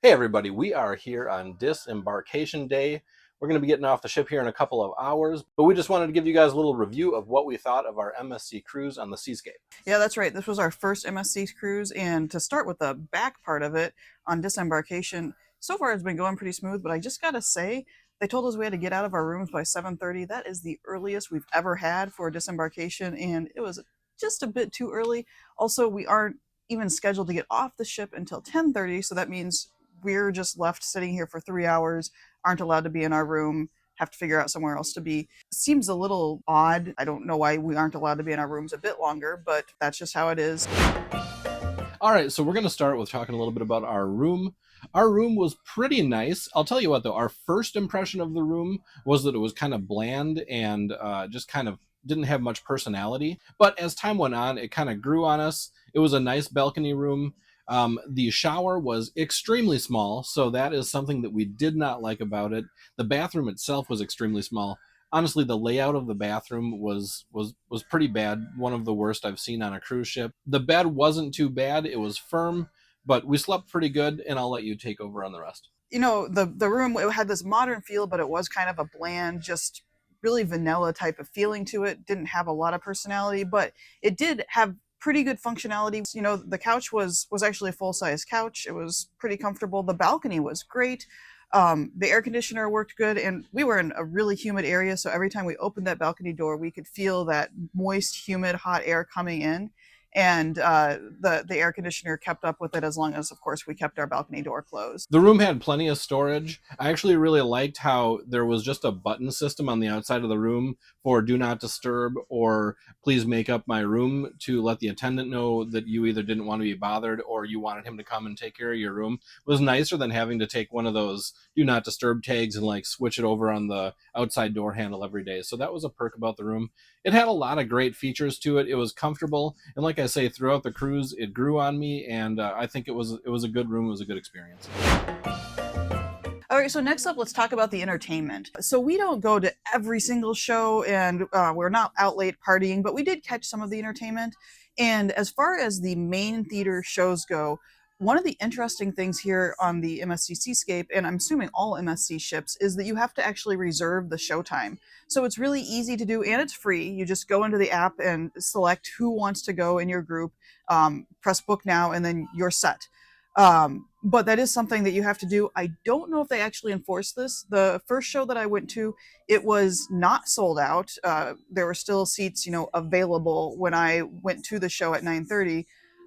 Hey everybody, we are here on Disembarkation Day. We're going to be getting off the ship here in a couple of hours, but we just wanted to give you guys a little review of what we thought of our MSC cruise on the Seascape. Yeah, that's right. This was our first MSC cruise, and to start with the back part of it on disembarkation, so far it's been going pretty smooth. But I just gotta say, they told us we had to get out of our rooms by 7:30. That is the earliest we've ever had for disembarkation, and it was just a bit too early. Also, we aren't even scheduled to get off the ship until 10:30, so that means we're just left sitting here for 3 hours, aren't allowed to be in our room, have to figure out somewhere else to be. Seems a little odd. I don't know why we aren't allowed to be in our rooms a bit longer, but that's just how it is. All right, so we're going to start with talking a little bit about our room. Our room was pretty nice. I'll tell you what, though, our first impression of the room was that it was kind of bland and just kind of didn't have much personality. But as time went on, it kind of grew on us. It was a nice balcony room. The shower was extremely small, so that is something that we did not like about it. The bathroom itself was extremely small. Honestly, the layout of the bathroom was pretty bad. One of the worst I've seen on a cruise ship. The bed wasn't too bad. It was firm, but we slept pretty good, and I'll let you take over on the rest. The room, it had this modern feel, but it was kind of a bland, just really vanilla type of feeling to it. Didn't have a lot of personality, but it did have pretty good functionality. The couch was actually a full size couch. It was pretty comfortable. The balcony was great. The air conditioner worked good, and we were in a really humid area, so every time we opened that balcony door, we could feel that moist, humid, hot air coming in. And the air conditioner kept up with it as long as, of course, we kept our balcony door closed. The room had plenty of storage. I actually really liked how there was just a button system on the outside of the room for do not disturb or please make up my room, to let the attendant know that you either didn't want to be bothered or you wanted him to come and take care of your room. It was nicer than having to take one of those do not disturb tags and like switch it over on the outside door handle every day. So that was a perk about the room. It had a lot of great features to it. It was comfortable, and like I say, throughout the cruise, it grew on me, and I think it was a good room. It was a good experience. All right, so next up, let's talk about the entertainment. So we don't go to every single show, and we're not out late partying, but we did catch some of the entertainment. And as far as the main theater shows go, one of the interesting things here on the MSC Seascape, and I'm assuming all MSC ships, is that you have to actually reserve the showtime. So it's really easy to do, and it's free. You just go into the app and select who wants to go in your group, press book now, and then you're set. But that is something that you have to do. I don't know if they actually enforce this. The first show that I went to, it was not sold out. There were still seats, available when I went to the show at 9:30.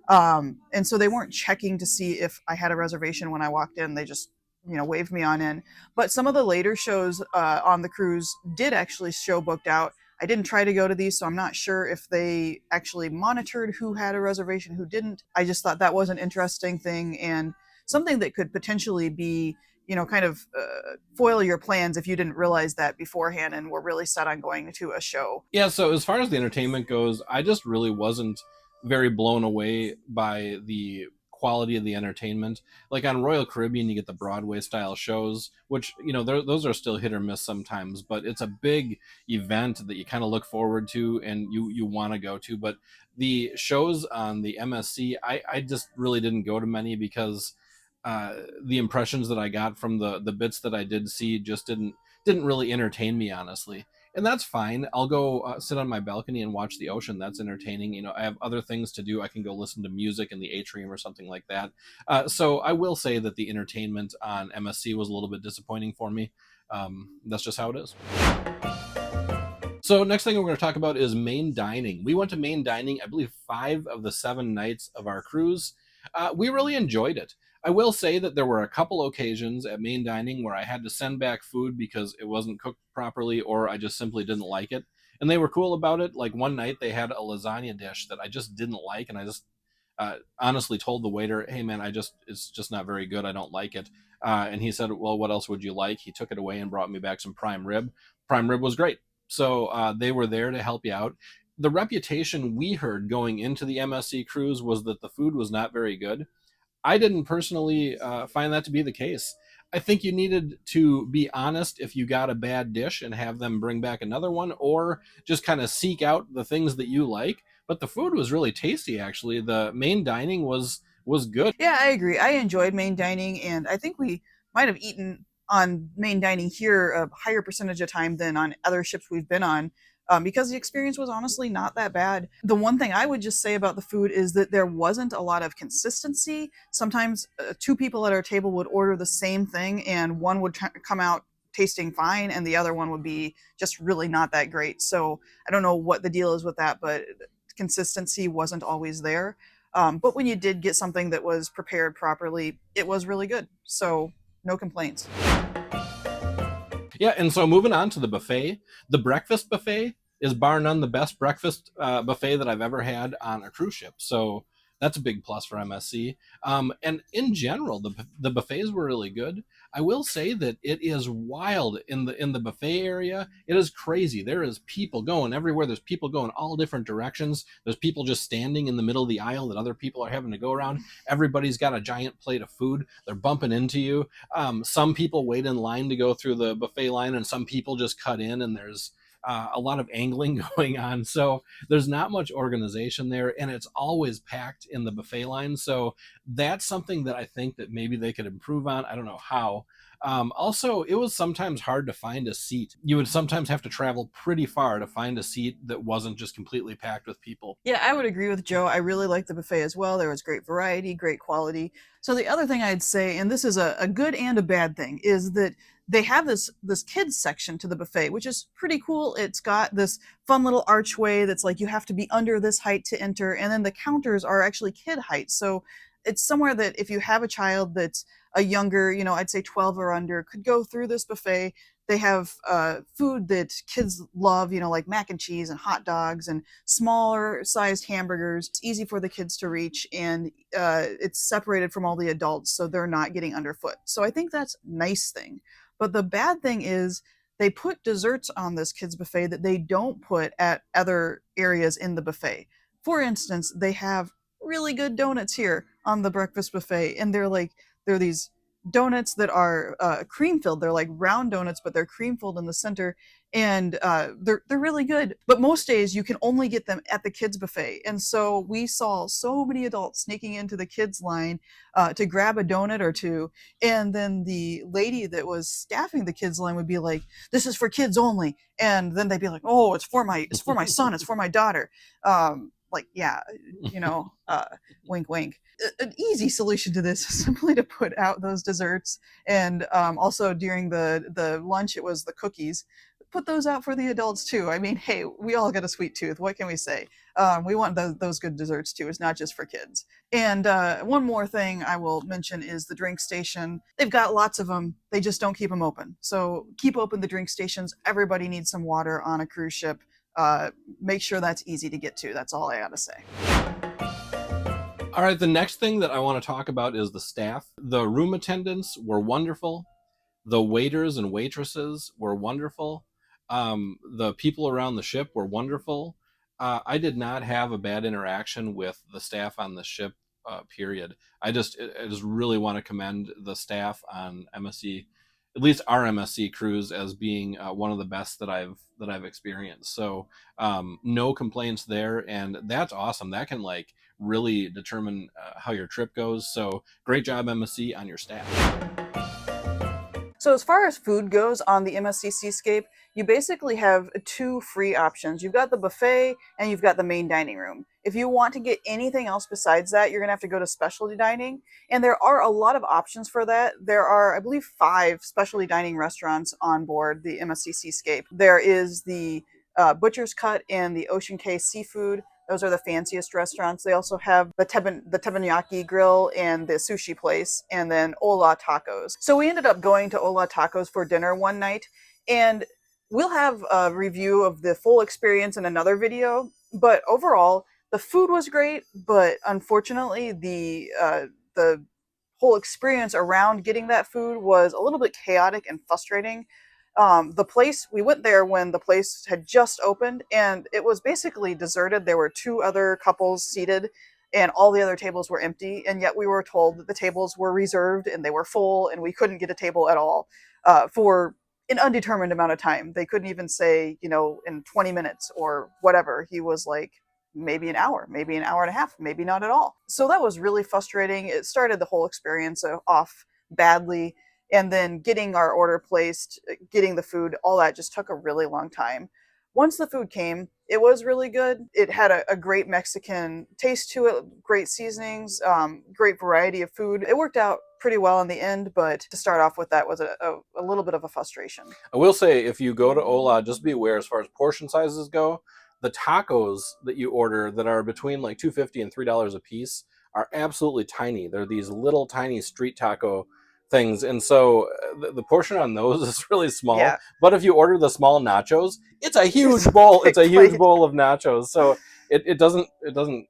And so they weren't checking to see if I had a reservation when I walked in. They just, waved me on in. But some of the later shows on the cruise did actually show booked out. I didn't try to go to these, so I'm not sure if they actually monitored who had a reservation, who didn't. I just thought that was an interesting thing and something that could potentially be, kind of foil your plans if you didn't realize that beforehand and were really set on going to a show. Yeah, so as far as the entertainment goes, I just really wasn't very blown away by the quality of the entertainment. Like on Royal Caribbean, you get the Broadway style shows, which, those are still hit or miss sometimes, but it's a big event that you kind of look forward to and you want to go to. But the shows on the MSC, I just really didn't go to many because the impressions that I got from the bits that I did see just didn't really entertain me, honestly. And that's fine. I'll go sit on my balcony and watch the ocean. That's entertaining. I have other things to do. I can go listen to music in the atrium or something like that. So I will say that the entertainment on MSC was a little bit disappointing for me. That's just how it is. So next thing we're going to talk about is main dining. We went to main dining, I believe, 5 of the 7 nights of our cruise. We really enjoyed it. I will say that there were a couple occasions at main dining where I had to send back food because it wasn't cooked properly or I just simply didn't like it. And they were cool about it. Like one night they had a lasagna dish that I just didn't like, and I just honestly told the waiter, "Hey man, it's just not very good. I don't like it." And he said, "Well, what else would you like?" He took it away and brought me back some prime rib. Prime rib was great. So they were there to help you out. The reputation we heard going into the MSC cruise was that the food was not very good. I didn't personally find that to be the case. I think you needed to be honest if you got a bad dish and have them bring back another one, or just kind of seek out the things that you like. But the food was really tasty, actually. The main dining was good. Yeah, I agree. I enjoyed main dining, and I think we might have eaten on main dining here a higher percentage of time than on other ships we've been on. Because the experience was honestly not that bad. The one thing I would just say about the food is that there wasn't a lot of consistency. Sometimes two people at our table would order the same thing, and one would come out tasting fine, and the other one would be just really not that great. So I don't know what the deal is with that, but consistency wasn't always there. But when you did get something that was prepared properly, it was really good. So no complaints. Yeah, and so moving on to the breakfast buffet is bar none the best breakfast buffet that I've ever had on a cruise ship. So that's a big plus for MSC. And in general, the buffets were really good. I will say that it is wild in the buffet area. It is crazy. There is people going everywhere. There's people going all different directions. There's people just standing in the middle of the aisle that other people are having to go around. Everybody's got a giant plate of food. They're bumping into you. Some people wait in line to go through the buffet line, and some people just cut in, and there's a lot of angling going on. So there's not much organization there, and it's always packed in the buffet line. So that's something that I think that maybe they could improve on. I don't know how. Also, it was sometimes hard to find a seat. You would sometimes have to travel pretty far to find a seat that wasn't just completely packed with people. Yeah, I would agree with Joe. I really liked the buffet as well. There was great variety, great quality. So the other thing I'd say, and this is a good and a bad thing, is that they have this kids section to the buffet, which is pretty cool. It's got this fun little archway that's like you have to be under this height to enter, and then the counters are actually kid height. So it's somewhere that if you have a child that's a younger, I'd say 12 or under, could go through this buffet. They have food that kids love, like mac and cheese and hot dogs and smaller sized hamburgers. It's easy for the kids to reach, and it's separated from all the adults, so they're not getting underfoot. So I think that's a nice thing. But the bad thing is they put desserts on this kids buffet that they don't put at other areas in the buffet. For instance, they have really good donuts here on the breakfast buffet, and they're these donuts that are cream filled. They're like round donuts, but they're cream filled in the center, and they're really good. But most days you can only get them at the kids buffet, and so we saw so many adults sneaking into the kids line to grab a donut or two, and then the lady that was staffing the kids line would be like, "This is for kids only," and then they'd be like, "Oh, it's for my son, it's for my daughter." Like, yeah, you know, uh, wink, wink. An easy solution to this is simply to put out those desserts, and also during the lunch, it was the cookies. Put those out for the adults too. I mean, hey, we all got a sweet tooth. What can we say? We want those good desserts too. It's not just for kids. And one more thing I will mention is the drink station. They've got lots of them. They just don't keep them open. So keep open the drink stations. Everybody needs some water on a cruise ship. Make sure that's easy to get to. That's all I gotta say. All right, the next thing that I want to talk about is the staff. The room attendants were wonderful. The waiters and waitresses were wonderful. The people around the ship were wonderful. I did not have a bad interaction with the staff on the ship. Period. I just really want to commend the staff on MSC, at least our MSC cruise, as being one of the best that I've experienced. So no complaints there, and that's awesome. That can like really determine how your trip goes. So great job, MSC, on your staff. So as far as food goes on the MSC Seascape, you basically have two free options. You've got the buffet and you've got the main dining room. If you want to get anything else besides that, you're going to have to go to specialty dining. And there are a lot of options for that. There are, I believe, 5 specialty dining restaurants on board the MSC Seascape. There is the Butcher's Cut and the Ocean Cay Seafood. Those are the fanciest restaurants. They also have the teppanyaki grill and the sushi place, and then Ola Tacos. So we ended up going to Ola Tacos for dinner one night, and we'll have a review of the full experience in another video. But overall, the food was great, but unfortunately, the whole experience around getting that food was a little bit chaotic and frustrating. The place, we went there when the place had just opened, and it was basically deserted. There were 2 other couples seated, and all the other tables were empty, and yet we were told that the tables were reserved and they were full, and we couldn't get a table at all for an undetermined amount of time. They couldn't even say, in 20 minutes or whatever. He was like, maybe an hour, maybe an hour and a half, maybe not at all. So that was really frustrating. It started the whole experience off badly. And then getting our order placed, getting the food, all that just took a really long time. Once the food came, it was really good. It had a great Mexican taste to it, great seasonings, great variety of food. It worked out pretty well in the end, but to start off with, that was a little bit of a frustration. I will say, if you go to Ola, just be aware as far as portion sizes go, the tacos that you order that are between like $2.50 and $3 a piece are absolutely tiny. They're these little tiny street taco things, and so the portion on those is really small. Yeah. But if you order the small nachos, it's a huge bowl. It's a huge bowl of nachos. So it doesn't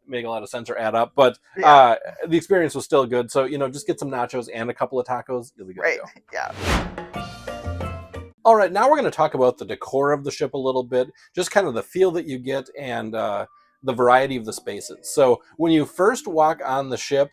make a lot of sense or add up. But Yeah. the experience was still good. So just get some nachos and a couple of tacos. You'll be good to go. Yeah. All right, now we're going to talk about the decor of the ship a little bit, just kind of the feel that you get and the variety of the spaces. So when you first walk on the ship,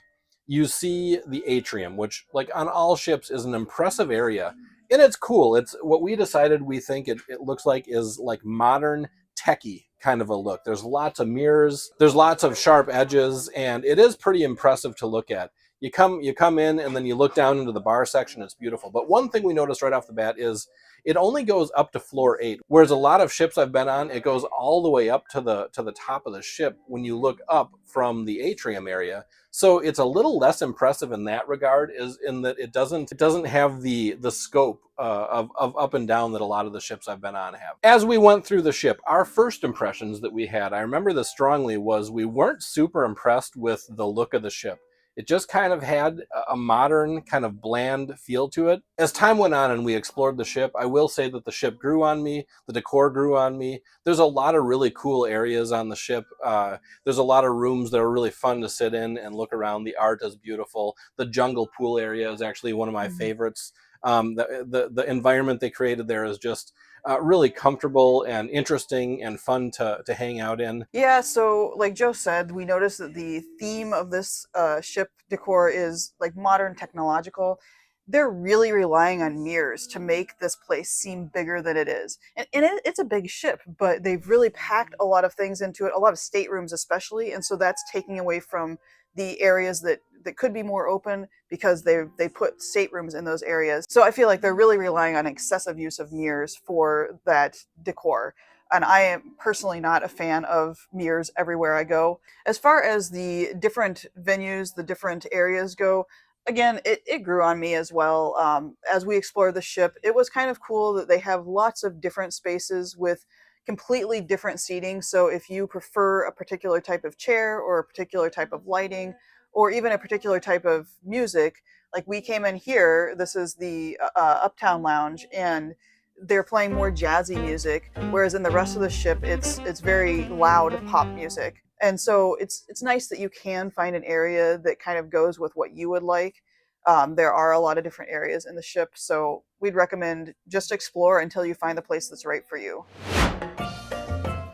you see the atrium, which, like on all ships, is an impressive area. And it's cool. It's what we decided we think it looks like is like modern techie kind of a look. There's lots of mirrors, there's lots of sharp edges, and it is pretty impressive to look at. You come in and then you look down into the bar section. It's beautiful. But one thing we noticed right off the bat is it only goes up to floor 8, whereas a lot of ships I've been on, it goes all the way up to the top of the ship when you look up from the atrium area. So it's a little less impressive in that regard, is in that it doesn't have the scope of up and down that a lot of the ships I've been on have. As we went through the ship, our first impressions that we had, I remember this strongly, was we weren't super impressed with the look of the ship. It just kind of had a modern, kind of bland feel to it. As time went on and we explored the ship, I will say that the ship grew on me, the decor grew on me. There's a lot of really cool areas on the ship. There's a lot of rooms that are really fun to sit in and look around. The art is beautiful. The jungle pool area is actually one of my favorites. The environment they created there is just really comfortable and interesting and fun to hang out in. Yeah, so like Joe said, we noticed that the theme of this ship decor is like modern technological. They're really relying on mirrors to make this place seem bigger than it is. And it's a big ship, but they've really packed a lot of things into it, a lot of staterooms especially, and so that's taking away from the areas that could be more open because they put staterooms in those areas. So I feel like they're really relying on excessive use of mirrors for that decor. And I am personally not a fan of mirrors everywhere I go. As far as the different venues, the different areas go, again, it grew on me as well. As we explored the ship, it was kind of cool that they have lots of different spaces with completely different seating. So if you prefer a particular type of chair or a particular type of lighting, or even a particular type of music, like we came in here, this is the Uptown Lounge, and they're playing more jazzy music, whereas in the rest of the ship, it's very loud pop music. And so it's nice that you can find an area that kind of goes with what you would like. There are a lot of different areas in the ship, so we'd recommend just explore until you find the place that's right for you.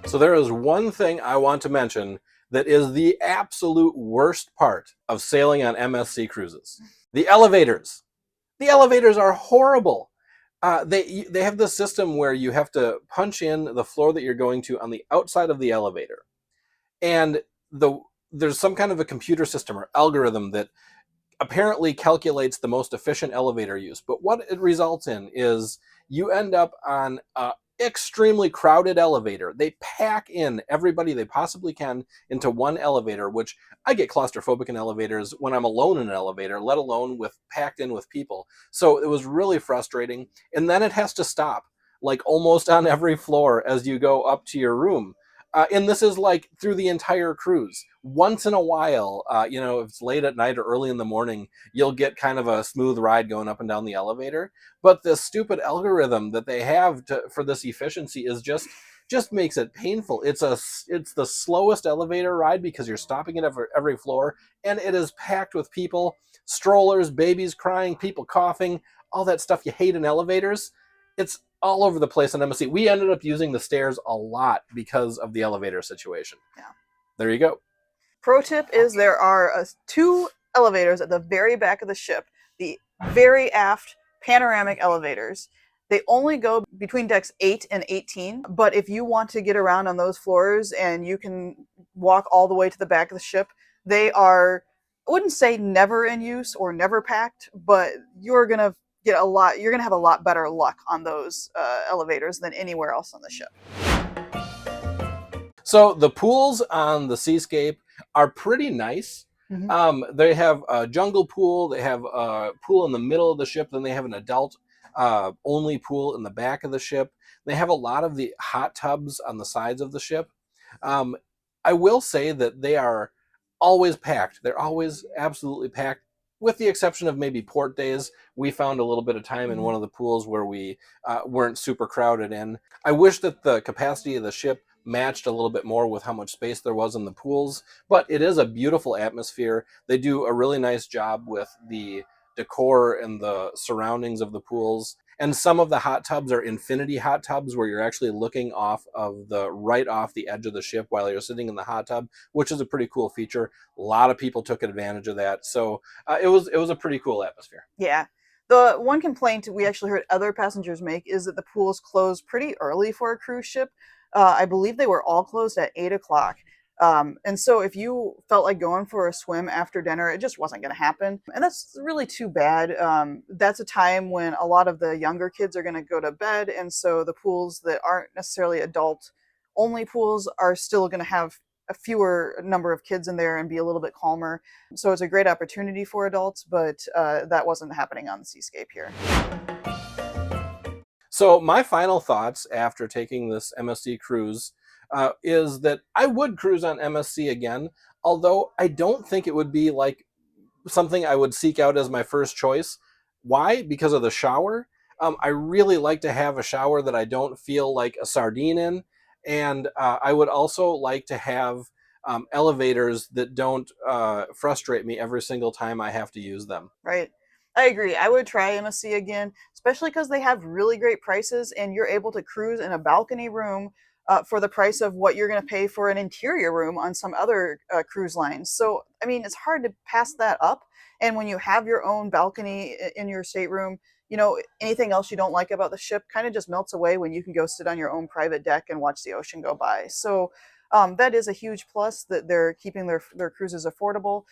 So there is one thing I want to mention that is the absolute worst part of sailing on MSC Cruises. The elevators. The elevators are horrible. They have this system where you have to punch in the floor that you're going to on the outside of the elevator. And there's some kind of a computer system or algorithm that apparently calculates the most efficient elevator use. But what it results in is you end up on a extremely crowded elevator. They pack in everybody they possibly can into one elevator, which I get claustrophobic in elevators when I'm alone in an elevator, let alone with packed in with people. So it was really frustrating. And then it has to stop like almost on every floor as you go up to your room. And this is like through the entire cruise. Once in a while, if it's late at night or early in the morning, you'll get kind of a smooth ride going up and down the elevator. But this stupid algorithm that they have for this efficiency is just makes it painful. It's the slowest elevator ride because you're stopping at every floor, and it is packed with people, strollers, babies crying, people coughing, all that stuff you hate in elevators. It's all over the place on MSC. We ended up using the stairs a lot because of the elevator situation. Yeah. There you go. Pro tip is there are 2 elevators at the very back of the ship, the very aft panoramic elevators. They only go between decks 8 and 18, but if you want to get around on those floors and you can walk all the way to the back of the ship. They are, I wouldn't say never in use or never packed, but you're gonna get a lot. You're gonna have a lot better luck on those elevators than anywhere else on the ship. So the pools on the Seascape are pretty nice. They have a jungle pool, they have a pool in the middle of the ship, then they have an adult only pool in the back of the ship. They have a lot of the hot tubs on the sides of the ship. Um, I will say that they are always packed. They're always absolutely packed, with the exception of maybe port days. We found a little bit of time in one of the pools where we weren't super crowded in. I wish that the capacity of the ship matched a little bit more with how much space there was in the pools, but it is a beautiful atmosphere. They do a really nice job with the decor and the surroundings of the pools. And some of the hot tubs are infinity hot tubs where you're actually looking off of right off the edge of the ship while you're sitting in the hot tub, which is a pretty cool feature. A lot of people took advantage of that. So it was a pretty cool atmosphere. Yeah. The one complaint we actually heard other passengers make is that the pools close pretty early for a cruise ship. I believe they were all closed at 8 o'clock. And so if you felt like going for a swim after dinner, it just wasn't going to happen. And that's really too bad. That's a time when a lot of the younger kids are going to go to bed. And so the pools that aren't necessarily adult only pools are still going to have a fewer number of kids in there and be a little bit calmer. So it's a great opportunity for adults, but that wasn't happening on the Seascape here. So my final thoughts after taking this MSC cruise is that I would cruise on MSC again, although I don't think it would be like something I would seek out as my first choice. Why? Because of the shower. I really like to have a shower that I don't feel like a sardine in. And I would also like to have elevators that don't frustrate me every single time I have to use them. Right. I agree. I would try MSC again, especially because they have really great prices and you're able to cruise in a balcony room for the price of what you're going to pay for an interior room on some other cruise lines. So, I mean, it's hard to pass that up. And when you have your own balcony in your stateroom, you know, anything else you don't like about the ship kind of just melts away when you can go sit on your own private deck and watch the ocean go by. So that is a huge plus that they're keeping their cruises affordable.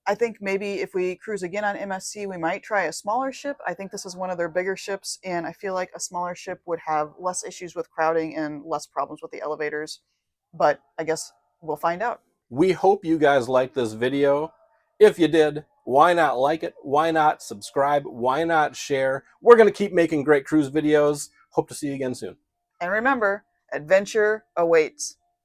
I think maybe if we cruise again on MSC, we might try a smaller ship. I think this is one of their bigger ships, and I feel like a smaller ship would have less issues with crowding and less problems with the elevators. But I guess we'll find out. We hope you guys liked this video. If you did, why not like it? Why not subscribe? Why not share? We're going to keep making great cruise videos. Hope to see you again soon. And remember, adventure awaits.